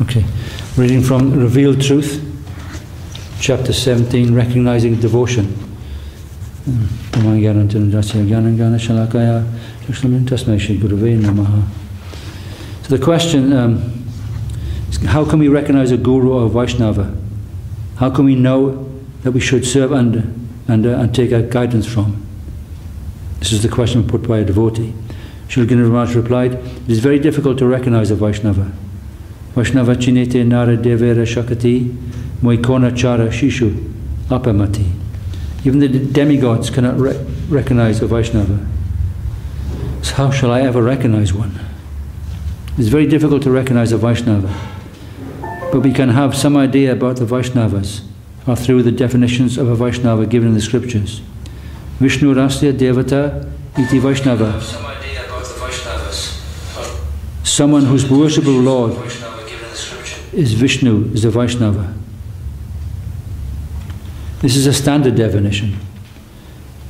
Okay, reading from Revealed Truth, chapter 17, Recognizing Devotion. So the question is, how can we recognize a guru or a Vaishnava? How can we know that we should serve under and take our guidance from? This is the question put by a devotee. Srila Giriraj Maharaj replied, it is very difficult to recognize a Vaishnava. Vaishnava chinete nara devera shakati moikona chara shishu apamati. Even the demigods cannot recognize a Vaishnava. So how shall I ever recognize one? It is very difficult to recognize a Vaishnava. But we can have some idea about the Vaishnavas or through the definitions of a Vaishnava given in the scriptures. Vishnu Rasya Devata iti Vaishnava. Some idea about the Vaishnavas. Someone whose worshipable Lord is Vishnu, is a Vaishnava. This is a standard definition.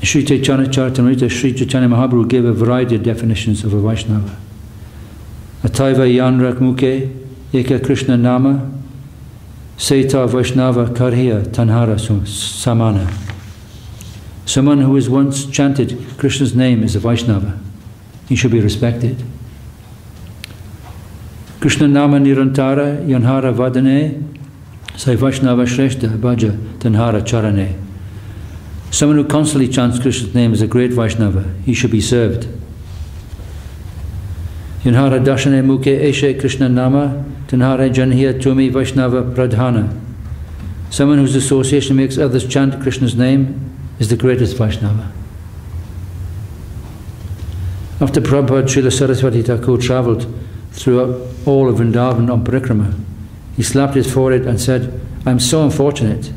Sri Chaitanya Charitamrita, Sri Chaitanya Mahaprabhu gave a variety of definitions of a Vaishnava. Ataiva Yanrak Mukhe Eka Krishna Nama Seta Vaishnava Karhiya Tanhara Samana. Someone who has once chanted Krishna's name is a Vaishnava. He should be respected. Krishna Nama Nirantara Yanhara Vadane Sai Vaishnava Shreshta Bhaja Tanhara Charane. Someone who constantly chants Krishna's name is a great Vaishnava. He should be served. Yanhara Dashane Mukhe Eshe Krishna Nama Tanhara Janhiya Tumi Vaishnava Pradhana. Someone whose association makes others chant Krishna's name is the greatest Vaishnava. After Prabhupada, Srila Saraswati Thakur travelled throughout all of Vrindavan on Parikrama, he slapped his forehead and said, I am so unfortunate.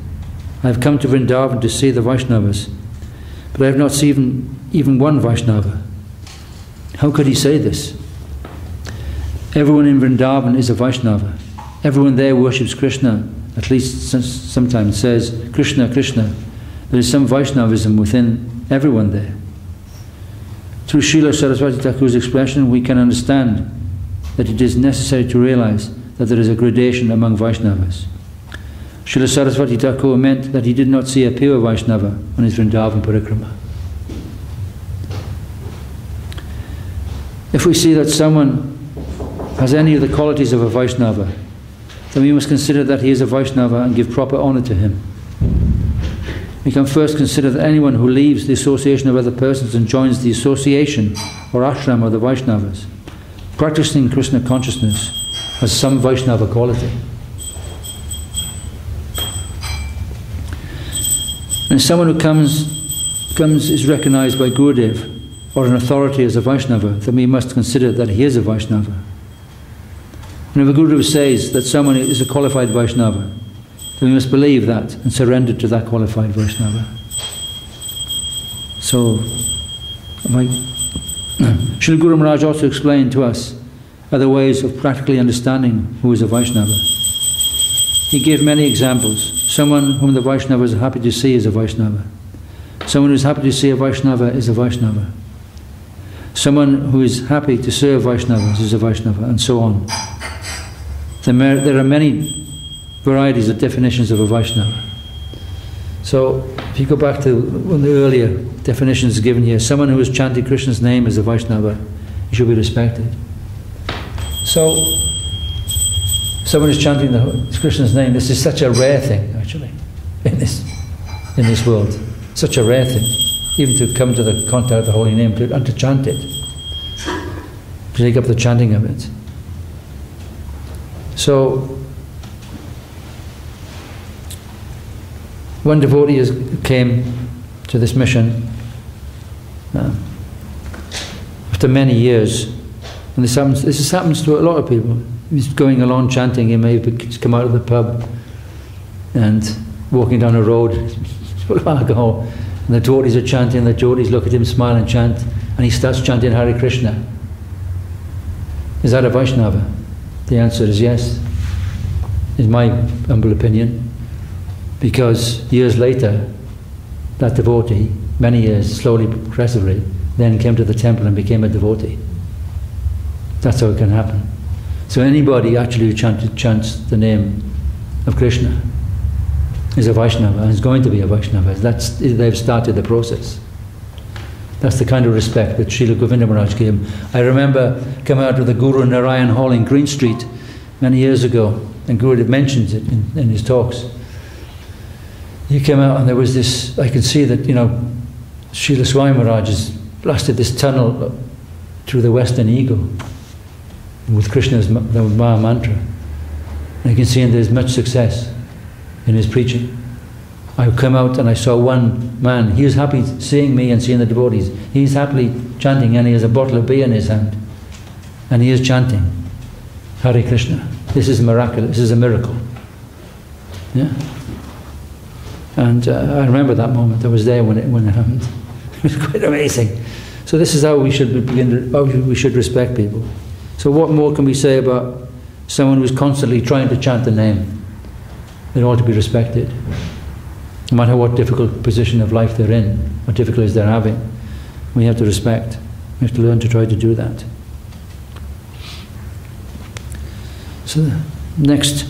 I have come to Vrindavan to see the Vaishnavas, but I have not seen even one Vaishnava. How could he say this? Everyone in Vrindavan is a Vaishnava. Everyone there worships Krishna, at least sometimes says, Krishna, Krishna. There is some Vaishnavism within everyone there. Through Srila Saraswati Thakur's expression, we can understand that it is necessary to realize that there is a gradation among Vaishnavas. Srila Saraswati Thakur meant that he did not see a pure Vaishnava on his Vrindavan Parikrama. If we see that someone has any of the qualities of a Vaishnava, then we must consider that he is a Vaishnava and give proper honor to him. We can first consider that anyone who leaves the association of other persons and joins the association or ashram of the Vaishnavas, practicing Krishna consciousness, has some Vaishnava quality. And someone who comes is recognized by Gurudev or an authority as a Vaishnava, then we must consider that he is a Vaishnava. And if a Gurudev says that someone is a qualified Vaishnava, then we must believe that and surrender to that qualified Vaishnava. So, Srila Guru Maharaj also explained to us other ways of practically understanding who is a Vaishnava. He gave many examples. Someone whom the Vaishnavas are happy to see is a Vaishnava. Someone who is happy to see a Vaishnava is a Vaishnava. Someone who is happy to serve Vaishnavas is a Vaishnava, and so on. There are many varieties of definitions of a Vaishnava. So, if you go back to one of the earlier definitions given here, someone who has chanted Krishna's name is a Vaishnava. He should be respected. So, someone is chanting Krishna's name. This is such a rare thing, actually, in this world. Such a rare thing, even to come to the contact of the holy name and to chant it, to take up the chanting of it. So, one devotee came to this mission after many years, and this happens to a lot of people. He's going along chanting. He may come out of the pub and walking down a road full of alcohol, and the devotees are chanting, and the devotees look at him, smile and chant, and he starts chanting Hare Krishna. Is that a Vaishnava? The answer is yes, in my humble opinion. Because years later, that devotee, many years, slowly, progressively, then came to the temple and became a devotee. That's how it can happen. So anybody actually who chants the name of Krishna is a Vaishnava, and is going to be a Vaishnava. They've started the process. That's the kind of respect that Srila Govinda Maharaj gave him. I remember coming out of the Guru Narayan Hall in Green Street many years ago, and Guru mentions it in his talks. He came out and there was this, I could see that, Srila Swami Maharaj has blasted this tunnel through the Western ego with Krishna's the Maha Mantra. And you can see there's much success in his preaching. I came out and I saw one man. He was happy seeing me and seeing the devotees. He's happily chanting, and he has a bottle of beer in his hand. And he is chanting Hare Krishna. This is miraculous. This is a miracle. Yeah? And I remember that moment. I was there when it happened. It was quite amazing. So this is how we should we should respect people. So what more can we say about someone who's constantly trying to chant the name? They ought to be respected. No matter what difficult position of life they're in, what difficulties they're having, we have to respect. We have to learn to try to do that. So the next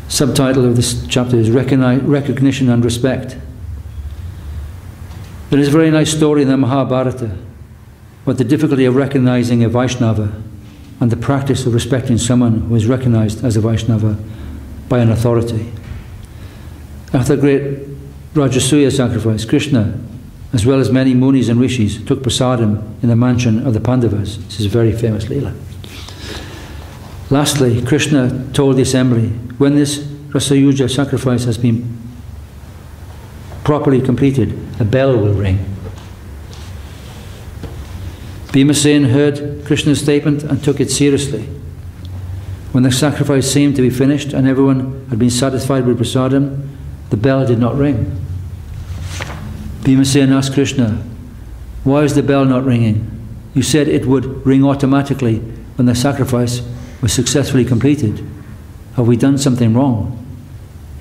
subtitle of this chapter is Recognition and Respect. There is a very nice story in the Mahabharata about the difficulty of recognizing a Vaishnava and the practice of respecting someone who is recognized as a Vaishnava by an authority. After the great Rajasuya sacrifice, Krishna, as well as many munis and rishis, took prasadam in the mansion of the Pandavas. This is a very famous Leela. Lastly, Krishna told the assembly, when this Rasayuja sacrifice has been properly completed, a bell will ring. Bhimasen heard Krishna's statement and took it seriously. When the sacrifice seemed to be finished and everyone had been satisfied with prasadam, the bell did not ring. Bhimasen asked Krishna, why is the bell not ringing? You said it would ring automatically when the sacrifice was successfully completed. Have we done something wrong?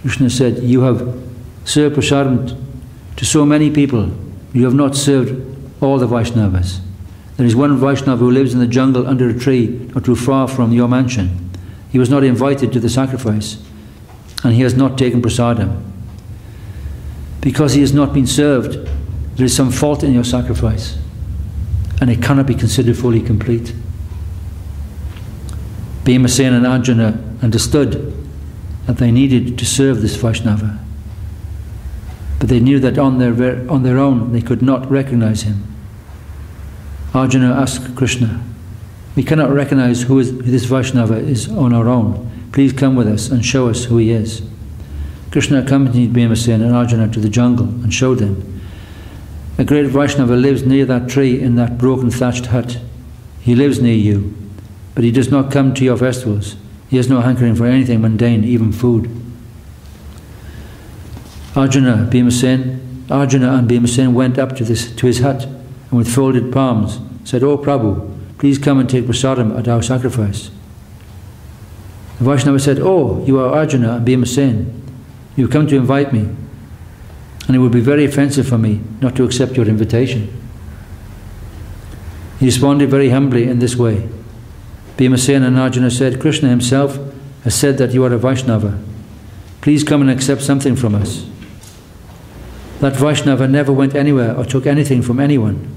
Krishna said, you have served prasadam to so many people. You have not served all the Vaishnavas. There is one Vaishnava who lives in the jungle under a tree not too far from your mansion. He was not invited to the sacrifice, and he has not taken prasadam. Because he has not been served, there is some fault in your sacrifice, and it cannot be considered fully complete. Bhimasen and Arjuna understood that they needed to serve this Vaishnava, but they knew that on their own they could not recognize him. Arjuna asked Krishna, we cannot recognize who this Vaishnava is on our own. Please come with us and show us who he is. Krishna accompanied Bhimasen and Arjuna to the jungle and showed them. A great Vaishnava lives near that tree in that broken thatched hut. He lives near you, but he does not come to your festivals. He has no hankering for anything mundane, even food. Arjuna and Bhimasen went up to his hut and with folded palms said, "O Prabhu, please come and take prasadam at our sacrifice." The Vaishnava said, "Oh, you are Arjuna and Bhimasen. You have come to invite me, and it would be very offensive for me not to accept your invitation." He responded very humbly in this way. Bhimasen and Arjuna said, "Krishna himself has said that you are a Vaishnava. Please come and accept something from us." That Vaishnava never went anywhere or took anything from anyone.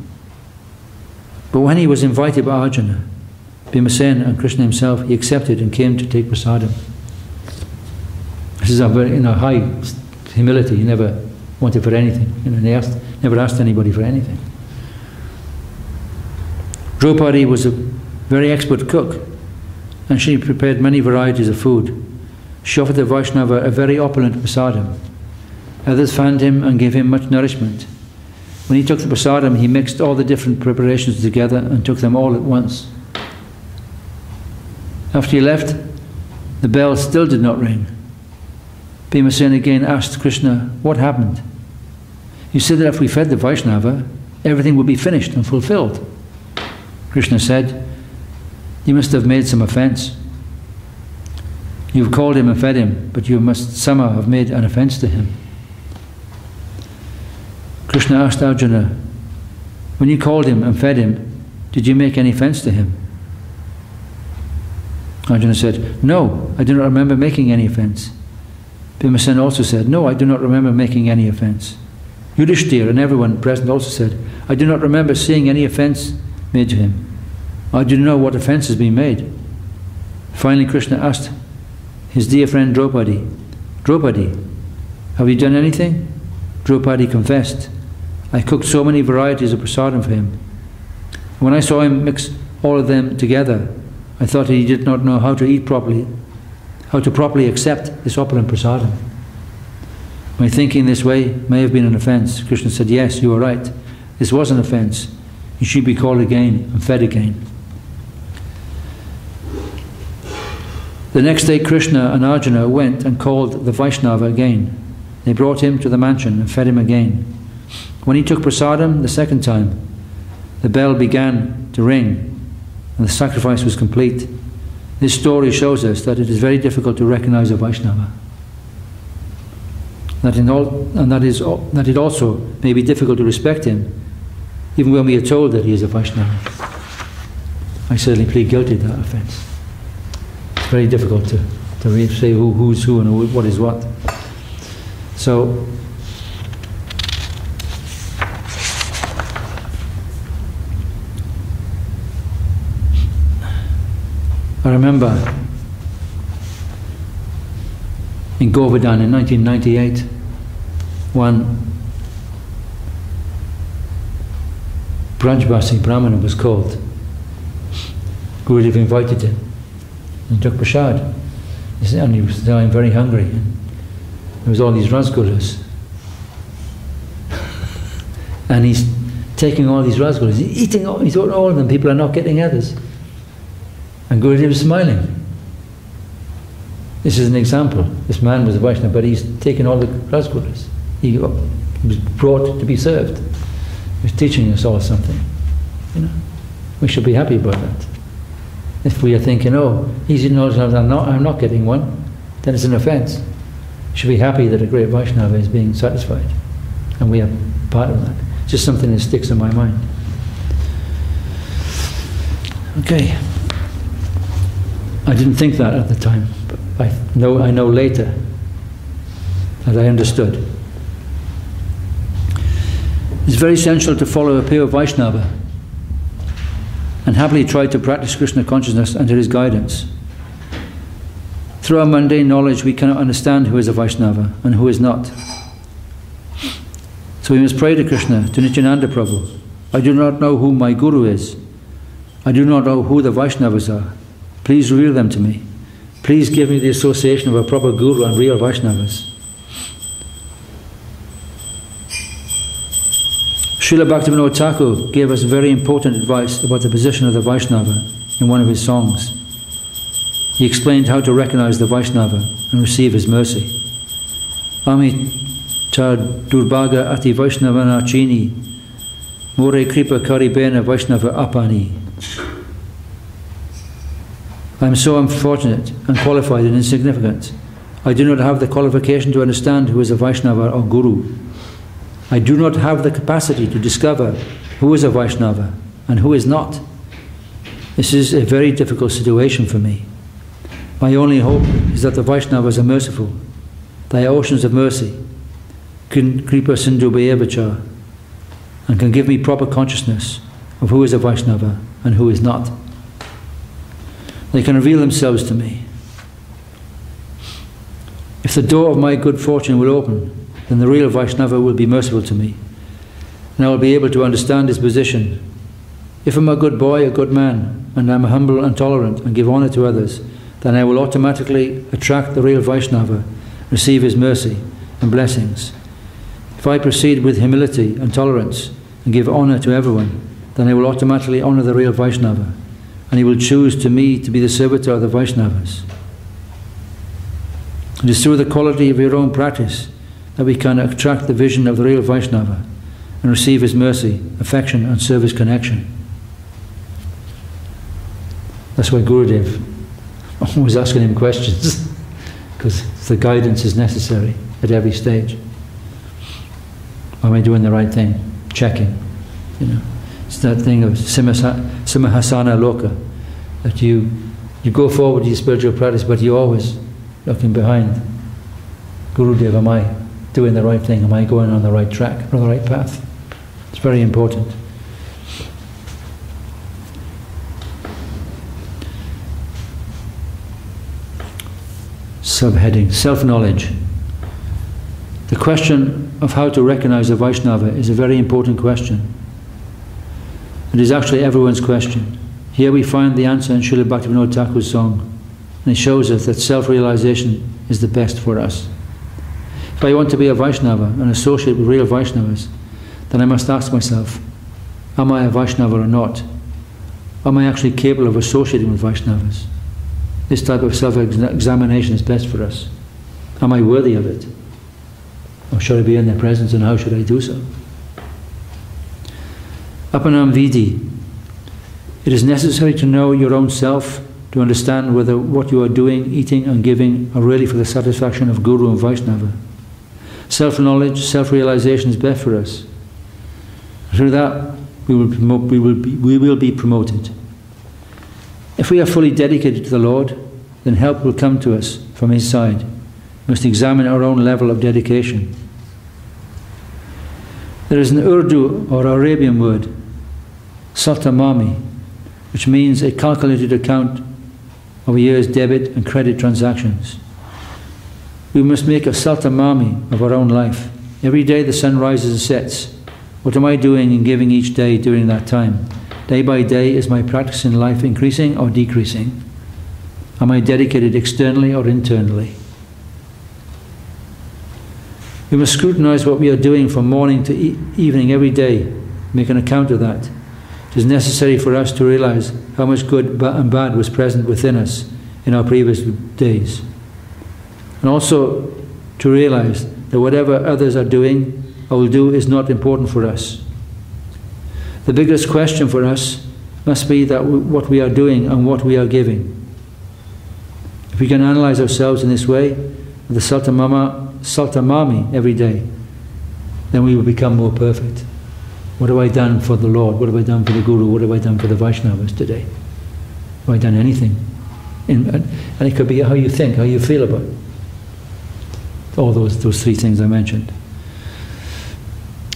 But when he was invited by Arjuna, Bhimasen and Krishna himself, he accepted and came to take prasadam. This is a very high humility. He never wanted for anything. He never asked anybody for anything. Draupadi was a very expert cook, and she prepared many varieties of food. She offered the Vaishnava a very opulent prasadam. Others fanned him and gave him much nourishment. When he took the prasadam, he mixed all the different preparations together and took them all at once. After he left, the bell still did not ring. Bhimasen again asked Krishna, "What happened? You said that if we fed the Vaishnava, everything would be finished and fulfilled." Krishna said, "You must have made some offense. You have called him and fed him, but you must somehow have made an offense to him." Krishna asked Arjuna, "When you called him and fed him, did you make any offense to him?" Arjuna said, "No, I do not remember making any offence." Bhimsen also said, "No, I do not remember making any offence." Yudhishthira and everyone present also said, "I do not remember seeing any offence made to him. I do not know what offence has been made." Finally, Krishna asked his dear friend Draupadi, "Draupadi, have you done anything?" Draupadi confessed, "I cooked so many varieties of prasadam for him. When I saw him mix all of them together, I thought he did not know how to eat properly, how to properly accept this opulent prasadam. My thinking this way may have been an offence." Krishna said, "Yes, you are right. This was an offence. You should be called again and fed again." The next day Krishna and Arjuna went and called the Vaishnava again. They brought him to the mansion and fed him again. When he took prasadam the second time, the bell began to ring and the sacrifice was complete. This story shows us that it is very difficult to recognize a Vaishnava. That it also may be difficult to respect him, even when we are told that he is a Vaishnava. I certainly plead guilty to that offence. It's very difficult to really say who's who and what is what. So, I remember in Govardhan in 1998, one Brajbasi Brahmana was called. Gurudev invited him and took prasad. And he was dying very hungry. And there was all these rasgullas. And he's taking all these rasgullas, he's eating all of them, people are not getting others. And Gurudev was smiling. This is an example. This man was a Vaishnava, but he's taken all the rasgullas. He was brought to be served. He was teaching us all something. You know, we should be happy about that. If we are thinking, "Oh, he's eating all the time, I'm not getting one," then it's an offence. We should be happy that a great Vaishnava is being satisfied, and we are part of that. It's just something that sticks in my mind. Okay. I didn't think that at the time, but I know later that I understood. It's very essential to follow a pure Vaishnava and happily try to practice Krishna consciousness under his guidance. Through our mundane knowledge, we cannot understand who is a Vaishnava and who is not. So we must pray to Krishna, to Nityananda Prabhu, "I do not know who my Guru is. I do not know who the Vaishnavas are. Please reveal them to me. Please give me the association of a proper Guru and real Vaishnavas." Srila Bhaktivinoda Thakur gave us very important advice about the position of the Vaishnava in one of his songs. He explained how to recognize the Vaishnava and receive his mercy. "Ami cha durbhaga ati Vaishnava nachini, more kripa karibena Vaishnava apani." I am so unfortunate, unqualified and insignificant. I do not have the qualification to understand who is a Vaishnava or Guru. I do not have the capacity to discover who is a Vaishnava and who is not. This is a very difficult situation for me. My only hope is that the Vaishnavas are merciful. They are oceans of mercy, kripa sindhu bhayevacha, and can give me proper consciousness of who is a Vaishnava and who is not. They can reveal themselves to me. If the door of my good fortune will open, then the real Vaishnava will be merciful to me, and I will be able to understand his position. If I'm a good boy, a good man, and I'm humble and tolerant and give honor to others, then I will automatically attract the real Vaishnava, receive his mercy and blessings. If I proceed with humility and tolerance and give honor to everyone, then I will automatically honor the real Vaishnava, and he will choose to me to be the servitor of the Vaishnavas. It is through the quality of your own practice that we can attract the vision of the real Vaishnava and receive his mercy, affection and service connection. That's why Gurudev was asking him questions, because the guidance is necessary at every stage. Am I doing the right thing? Checking. You know, it's that thing of simahasana loka, that you You go forward with your spiritual practice, but you're always looking behind. Gurudev, am I doing the right thing? Am I going on the right track, or the right path? It's very important. Subheading, self-knowledge. The question of how to recognize a Vaishnava is a very important question. It is actually everyone's question. Here we find the answer in Srila Bhaktivinoda Thakur's song, and it shows us that self-realization is the best for us. If I want to be a Vaishnava and associate with real Vaishnavas, then I must ask myself, am I a Vaishnava or not? Am I actually capable of associating with Vaishnavas? This type of self-examination is best for us. Am I worthy of it? Or should I be in their presence, and how should I do so? Apanam Vidi. It is necessary to know your own self to understand whether what you are doing, eating and giving are really for the satisfaction of Guru and Vaishnava. Self-knowledge, self-realization is best for us. Through that, we will be promoted. If we are fully dedicated to the Lord, then help will come to us from His side. We must examine our own level of dedication. There is an Urdu or Arabian word, Satamami, which means a calculated account of a year's debit and credit transactions. We must make a Satamami of our own life. Every day the sun rises and sets. What am I doing and giving each day during that time? Day by day, is my practice in life increasing or decreasing? Am I dedicated externally or internally? We must scrutinize what we are doing from morning to evening every day, make an account of that. It is necessary for us to realize how much good and bad was present within us in our previous days. And also to realize that whatever others are doing or will do is not important for us. The biggest question for us must be that what we are doing and what we are giving. If we can analyze ourselves in this way, with the Saltamami every day, then we will become more perfect. What have I done for the Lord? What have I done for the Guru? What have I done for the Vaishnavas today? Have I done anything? And it could be how you think, how you feel about it. All those three things I mentioned.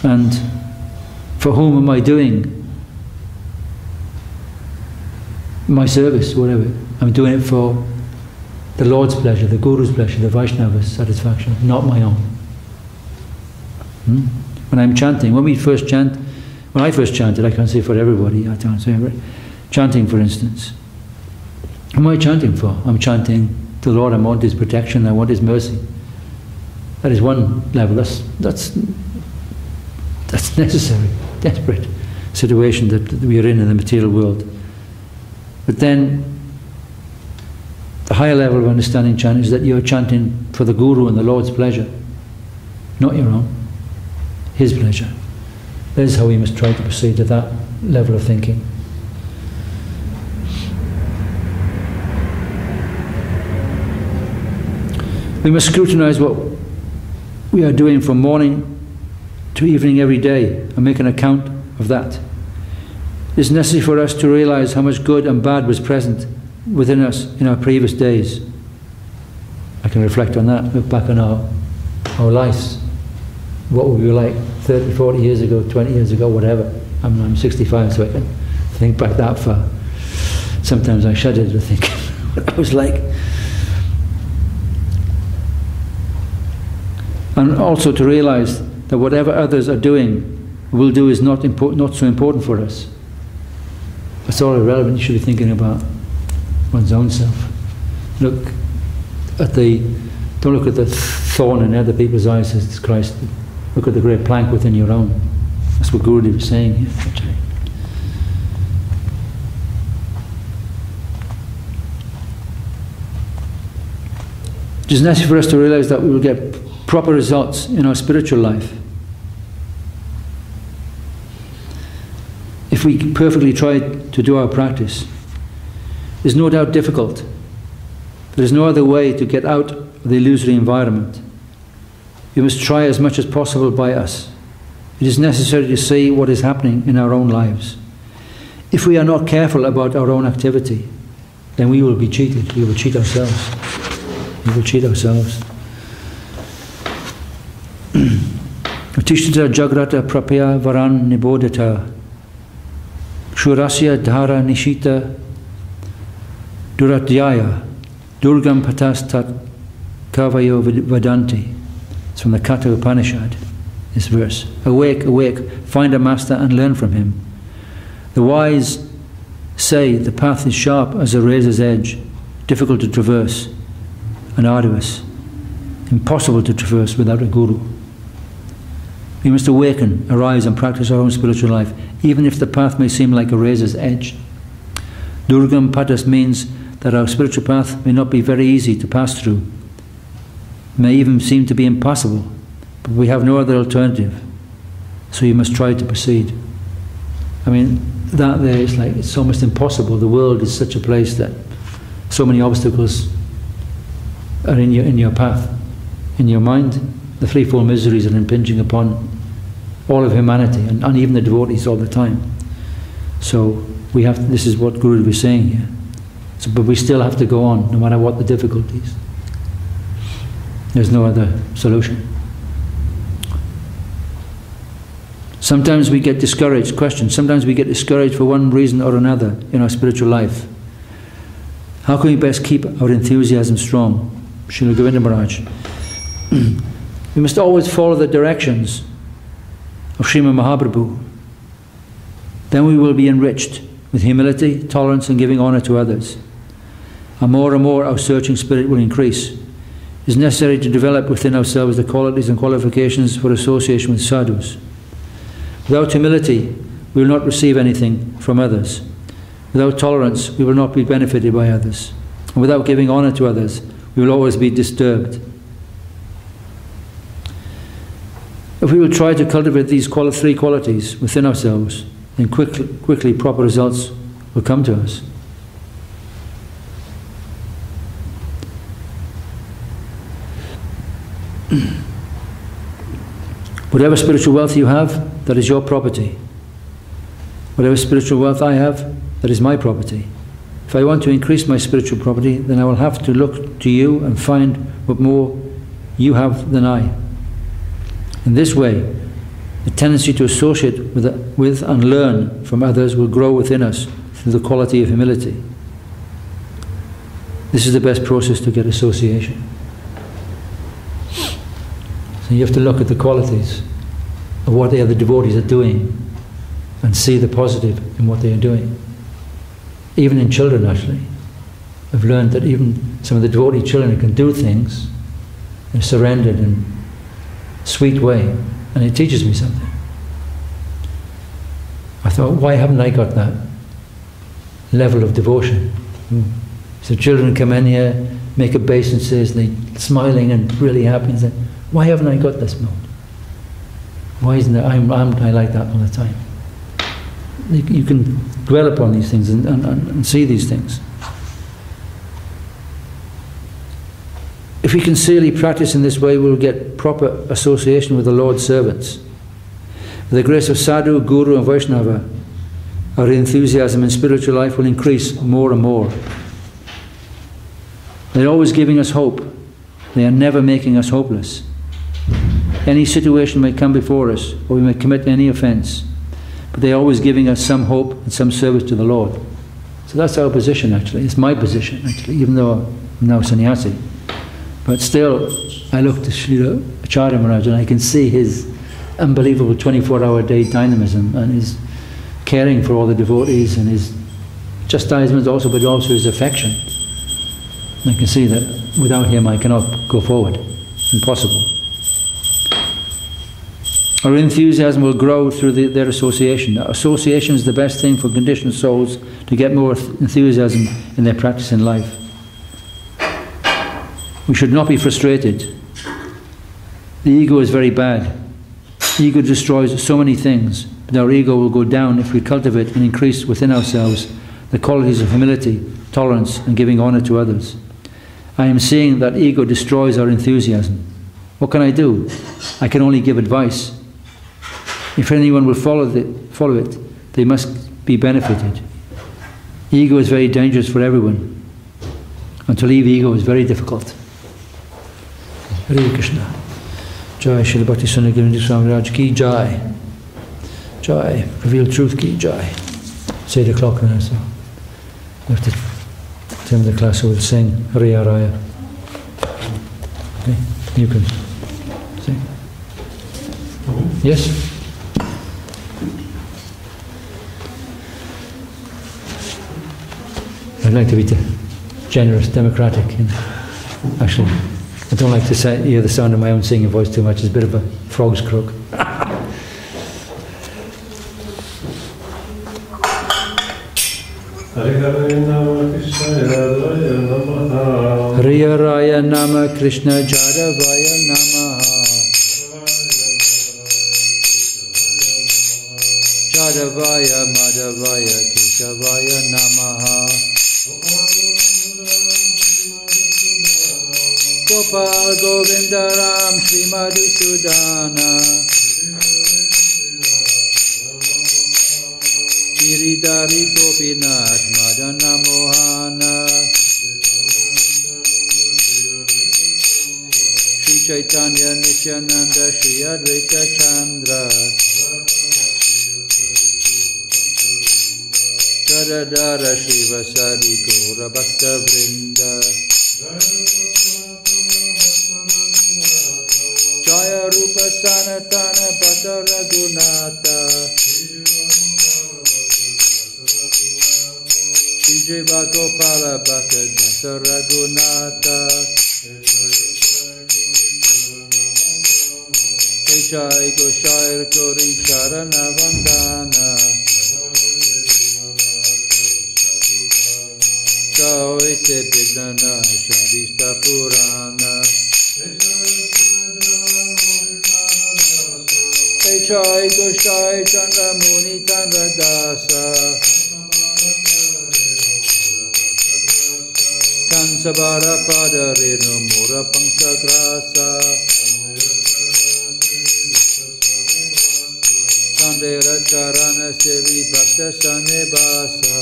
And for whom am I doing my service, whatever? I'm doing it for the Lord's pleasure, the Guru's pleasure, the Vaishnava's satisfaction, not my own. When I'm chanting, when I first chanted, I can't say for everybody, I can't say everybody, chanting for instance, what am I chanting for? I'm chanting to the Lord, I want His protection, I want His mercy. That is one level, that's necessary, desperate situation that we are in the material world. But then, the higher level of understanding chanting is that you are chanting for the Guru and the Lord's pleasure, not your own, His pleasure. That is how we must try to proceed to that level of thinking. We must scrutinize what we are doing from morning to evening every day and make an account of that. It is necessary for us to realize how much good and bad was present within us in our previous days. I can reflect on that, look back on our lives. What we were like 30, 40 years ago, 20 years ago, whatever. I'm 65, so I can think back that far. Sometimes I shudder to think what I was like. And also to realize that whatever others are doing, will do is not so important for us. It's all irrelevant. You should be thinking about one's own self. Don't look at the thorn in other people's eyes, says Christ. Look at the great plank within your own. That's what Gurudev was saying here, actually. It is necessary for us to realize that we will get proper results in our spiritual life if we perfectly try to do our practice. It is no doubt difficult. There is no other way to get out of the illusory environment. We must try as much as possible by us. It is necessary to see what is happening in our own lives. If we are not careful about our own activity, then we will be cheated. We will cheat ourselves. We will cheat ourselves. Utishita Jagrata Prapya Varan Nibodhata Shurasya Dhara Nishita Duratyaya Durgam Patas Tat Kavayo Vadanti. It's from the Katha Upanishad, this verse. Awake, awake, find a master and learn from him. The wise say the path is sharp as a razor's edge, difficult to traverse and arduous, impossible to traverse without a guru. We must awaken, arise and practice our own spiritual life, even if the path may seem like a razor's edge. Durgam Patas means that our spiritual path may not be very easy to pass through, may even seem to be impossible, but we have no other alternative, so you must try to proceed. I mean, that there is like, it's almost impossible. The world is such a place that so many obstacles are in your path, in your mind. The threefold miseries are impinging upon all of humanity, and even the devotees all the time. So we have, this is what Guru was saying here. So, but we still have to go on, no matter what the difficulties. There's no other solution. Sometimes we get discouraged, sometimes we get discouraged for one reason or another in our spiritual life. How can we best keep our enthusiasm strong? Srila Govinda Maharaj. We must always follow the directions of Srimad Mahaprabhu. Then we will be enriched with humility, tolerance and giving honour to others. And more our searching spirit will increase. It is necessary to develop within ourselves the qualities and qualifications for association with sadhus. Without humility, we will not receive anything from others. Without tolerance, we will not be benefited by others. And without giving honour to others, we will always be disturbed. If we will try to cultivate these three qualities within ourselves, then quickly proper results will come to us. Whatever spiritual wealth you have, that is your property. Whatever spiritual wealth I have, that is my property. If I want to increase my spiritual property, then I will have to look to you and find what more you have than I. In this way, the tendency to associate with and learn from others will grow within us through the quality of humility. This is the best process to get association. So you have to look at the qualities of what the other devotees are doing and see the positive in what they are doing. Even in children, actually. I've learned that even some of the devotee children can do things in a surrendered and sweet way, and it teaches me something. I thought, why haven't I got that level of devotion? So children come in here, make obeisances, and they're smiling and really happy, and say, why haven't I got this mode? Why isn't it? I'm like that all the time. You can dwell upon these things and see these things. If we sincerely practice in this way, we will get proper association with the Lord's servants. With the grace of Sadhu, Guru and Vaishnava, our enthusiasm in spiritual life will increase more and more. They're always giving us hope. They are never making us hopeless. Any situation may come before us, or we may commit any offence, but they are always giving us some hope and some service to the Lord. So that's our position, actually. It's my position, actually, even though I'm now sannyasi. But still, I look to Srila Acharya Maharaj and I can see his unbelievable 24-hour-a-day dynamism and his caring for all the devotees and his chastisement also, but also his affection. And I can see that without him I cannot go forward. Impossible. Our enthusiasm will grow through their association. Association is the best thing for conditioned souls to get more enthusiasm in their practice in life. We should not be frustrated. The ego is very bad. Ego destroys so many things, but our ego will go down if we cultivate and increase within ourselves the qualities of humility, tolerance, and giving honor to others. I am seeing that ego destroys our enthusiasm. What can I do? I can only give advice. If anyone will follow it, they must be benefited. Ego is very dangerous for everyone. And to leave ego is very difficult. Hare Krishna. Jai Srila Bhakti Yoga Institute Swami Maharaj ki Jai. Jai. Revealed truth ki Jai. It's 8 o'clock now, so we have to tell the class who will sing Hare Raya. Okay, you can sing. Yes? I'd like to be generous, democratic. Actually, I don't like to hear the sound of my own singing voice too much. It's a bit of a frog's croak. Hare Raya Nama Krishna Jadavaya Namaha. Jadavaya Madhavaya Keshavaya Namaha. Gopal Govindaram Shri Madhusudana. Giridhari Gopinath Madana Mohana. Shri Chaitanya Nityananda Shri Advaita Chandra. Gadadhara Shri Vasadi Gaura Bhakta Vrinda. Jaya Rupa Sanatana Bhatta Raghunatha. Jiva Gopala Bhakta Dasa Raghunatha. Echai Goshair Kori Charana Vandana. Chaoite Bignana Shavishta Purana. Echai Goshai Chandra Muni Chandra Dasa. Kansabara Pada Renu Mura Pankta Grasa. Sandera Charana Sevi Bhakta Sanebasa.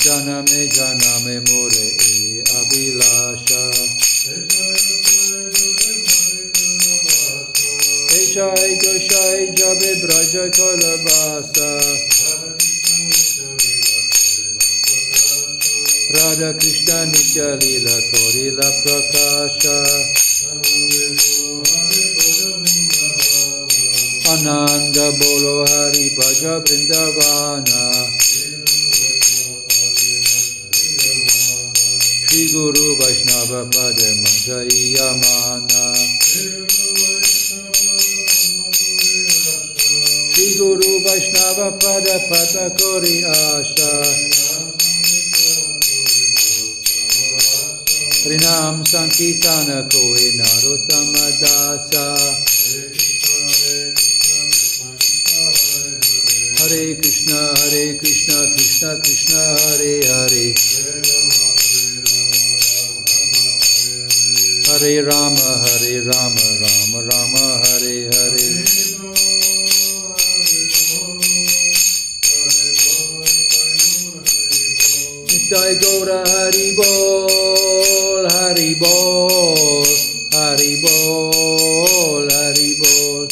Janame Janame More E Abhilasha. Echai Goshai Jabe Braja Kolabasa. Radha Krishna Nitya Lila Torila Prakasha. Ananda Bolo Hari Bhaja Vrindavana. Shri Guru Vaishnava Pada Manjayamana. Shri Guru Vaishnava Pada Pata Kori Asha. Rinam Sankitana Koi Narottama Dasa. Hare Krishna, Krishna Krishna, Hare Hare. Hare Rama, Rama Rama, Hare Hare. Nitai Gaura Hari Bol, Hari Bol, Hari Bol, Hari Bol.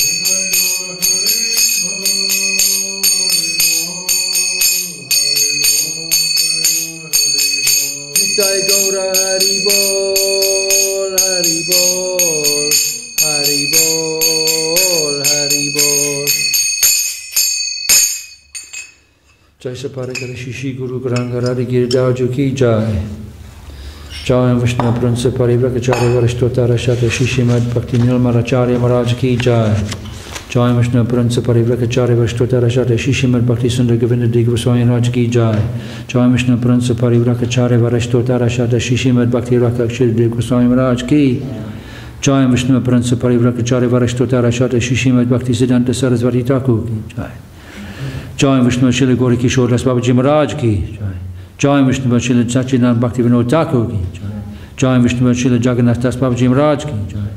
Nitai Gaura Hari Bol, Hari Bol, Hari Bol, Hari Bol. Jai Saparikara Shishi Guru Garanga Radha Giridhaju Ki Jai. Jai Vishnu Pransa Parivrakacharya Varashtotara Shata Shishimad Bhakti Nilmaracharya Maharaj Ki Jai. Jai Vishnu Pransa Parivrakacharya Varashtotara Shata Shishimad Bhakti Sundar Govinda Digva Swami Maharaj Ki Jai. Jai Vishnu Pransa Parivrakacharya Varashtotara Shata Shishimad Bhakti Rakakshir Digva Swami Maharaj Ki. Jai Vishnu Pransa Parivrakacharya Varashtotara Shata Shishimad Bhakti Siddhanta Sarasvati Thakur Ki Jai. Jai Vishnu Srila Gauri Kishore Das Babaji Maharaj Ki Jai. Jai Vishnu Srila Sachidanand Bhakti Vinod Thakur Ki Jai. Jai Vishnu Srila Jagannath Das Babaji Maharaj Ki Jai.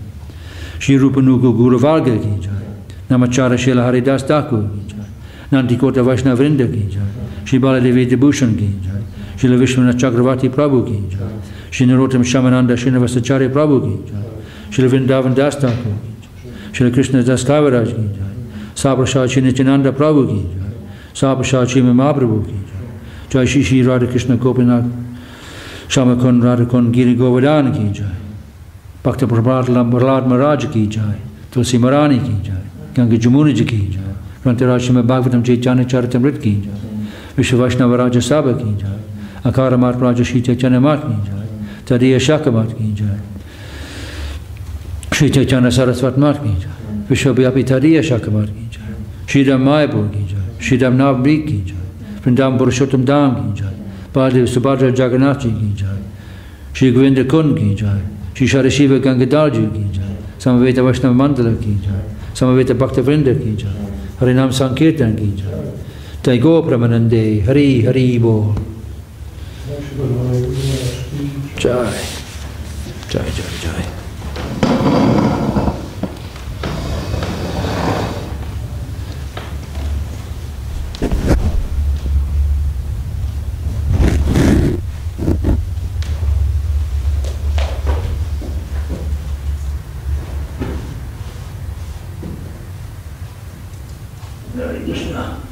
Shri Rupa Nuga Guru Varga Ki Jai. Namachara Srila Haridas Thakur Ki Jai. Nandikota Vaishnava Vrinda Ki Jai. Shri Baladevi Debushan ki jai, Srila Vishwanath Chakravati Prabhu ki jai, Shri Narottam Shamananda Srinivasacharya Prabhu ki jai, Srila Vrindavan Das Thakur ki jai, Srila Krishna Das Kaviraj ki jai, Saprasad Shri Nityananda Prabhu ki jai, Saprasad Shri Mahaprabhu ki jai, Jai Shri Shri Radha Krishna Gopinath Shamakun Radhakun Giri Govardhan ki jai, Bhakta Prabhat Prahlad Maharaj ki jai, Tulsi Marani ki jai, Ganga Jamuna ji ki jai, Grantaraj Srimad Bhagavatam Chaitanya Charitamrita ki jai, Vishwa Vaishnava Raja Sabha ki jai, Akara Mat Raja Shri Chaitanya Mat ki jai, Tadiya Shakamat ki jai, Shri Chaitanya Saraswat Mat ki jai, Vishwa Vyapi Tadiya Shakamat ki jai, Shri Ram Mayapur ki jai, Shri Ram Navbrik ki jai, Vrindam Purushottam Dham ki jai, Baladev Subhadra Jagannath ji ki jai, Shri Govinda Kund ki jai, Shri Shadashiva Gangadhar ji ki jai, Samaveta Vaishnava Mandala ki jai, Samaveta Bhakta Vrinda ki jai, Harinam Sankirtan ki jai, Jai Go Pramanande, Hari Hari Bol. Jai, Jai, Jai, Jai. Hare Krishna.